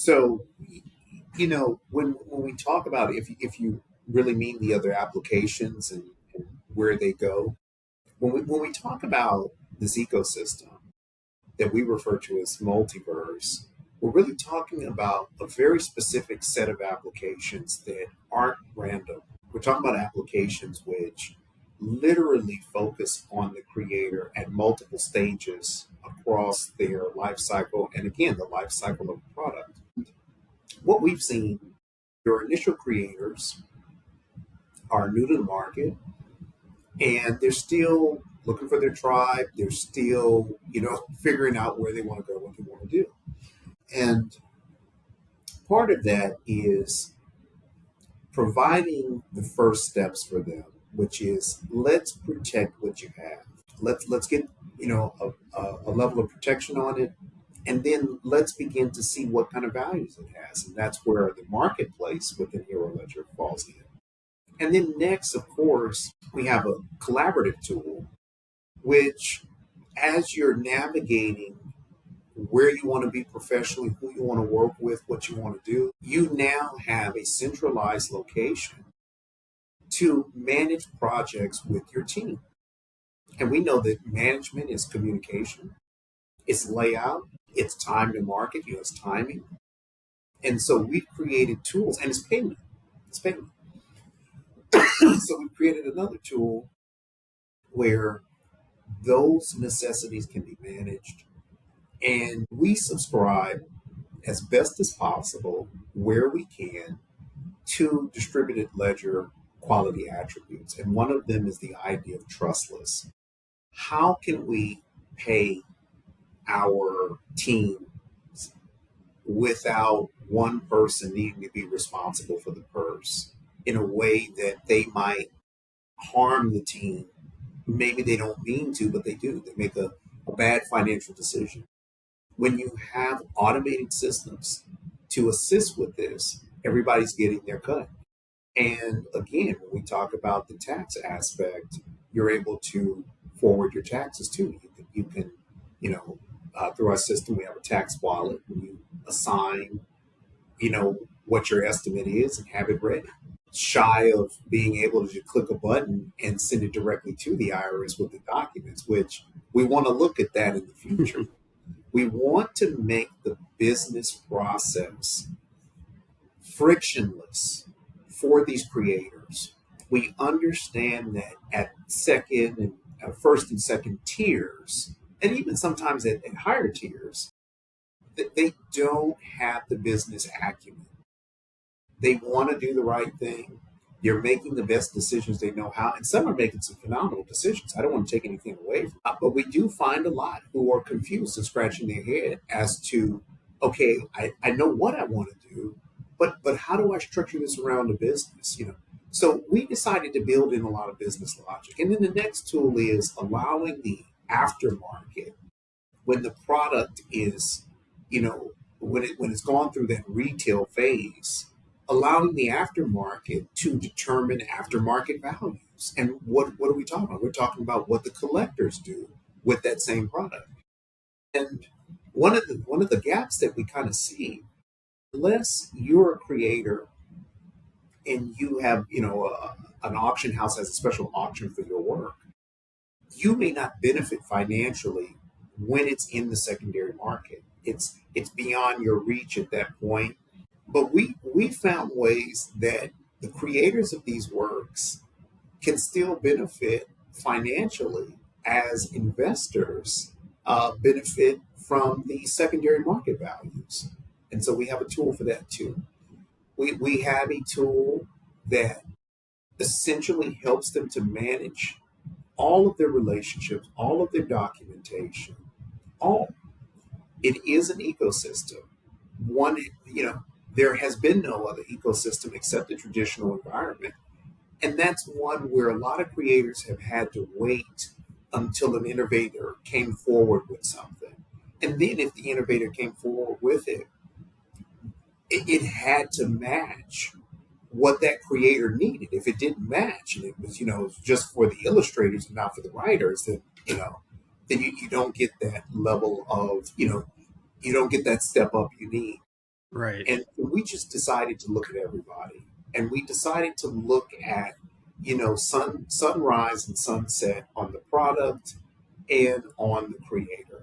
So, when we talk about if you really mean the other applications and where they go, when we talk about this ecosystem that we refer to as multiverse, we're really talking about a very specific set of applications that aren't random. We're talking about applications which literally focus on the creator at multiple stages across their life cycle, and again, the life cycle of the product. What we've seen, your initial creators are new to the market and they're still looking for their tribe. They're still, figuring out where they want to go, what they want to do. And part of that is providing the first steps for them, which is let's protect what you have. Let's get, a level of protection on it. And then let's begin to see what kind of values it has. And that's where the marketplace within Hero Ledger falls in. And then next, of course, we have a collaborative tool, which as you're navigating where you want to be professionally, who you want to work with, what you want to do, you now have a centralized location to manage projects with your team. And we know that management is communication, it's layout, it's time to market, it's timing. And so we've created tools, and it's payment. It's payment. So we created another tool where those necessities can be managed. And we subscribe as best as possible, where we can, to distributed ledger quality attributes. And one of them is the idea of trustless. How can we pay our team without one person needing to be responsible for the purse in a way that they might harm the team? Maybe they don't mean to, but they do. They make a bad financial decision. When you have automated systems to assist with this, everybody's getting their cut. And again, when we talk about the tax aspect, you're able to forward your taxes too. You can through our system, we have a tax wallet, and you assign, what your estimate is and have it ready. Shy of being able to just click a button and send it directly to the IRS with the documents, which we want to look at that in the future. We want to make the business process frictionless for these creators. We understand that at second and first and second tiers, and even sometimes at higher tiers, that they don't have the business acumen. They want to do the right thing. They're making the best decisions they know how. And some are making some phenomenal decisions. I don't want to take anything away from that. But we do find a lot who are confused and scratching their head as to, okay, I know what I want to do, but how do I structure this around the business? So we decided to build in a lot of business logic. And then the next tool is allowing the aftermarket, when the product is, when it's gone through that retail phase, allowing the aftermarket to determine aftermarket values. And what are we talking about? We're talking about what the collectors do with that same product. And one of the gaps that we kind of see, unless you're a creator and you have, an auction house has a special auction for your work, you may not benefit financially when it's in the secondary market. It's beyond your reach at that point. But we found ways that the creators of these works can still benefit financially as investors benefit from the secondary market values. And so we have a tool for that too. We have a tool that essentially helps them to manage all of their relationships, all of their documentation, It is an ecosystem. There has been no other ecosystem except the traditional environment. And that's one where a lot of creators have had to wait until an innovator came forward with something. And then if the innovator came forward with it, it had to match what that creator needed. If it didn't match and it was, just for the illustrators and not for the writers, then you don't get that level of, you don't get that step up you need. Right. And we just decided to look at everybody. And we decided to look at, sunrise and sunset on the product and on the creator.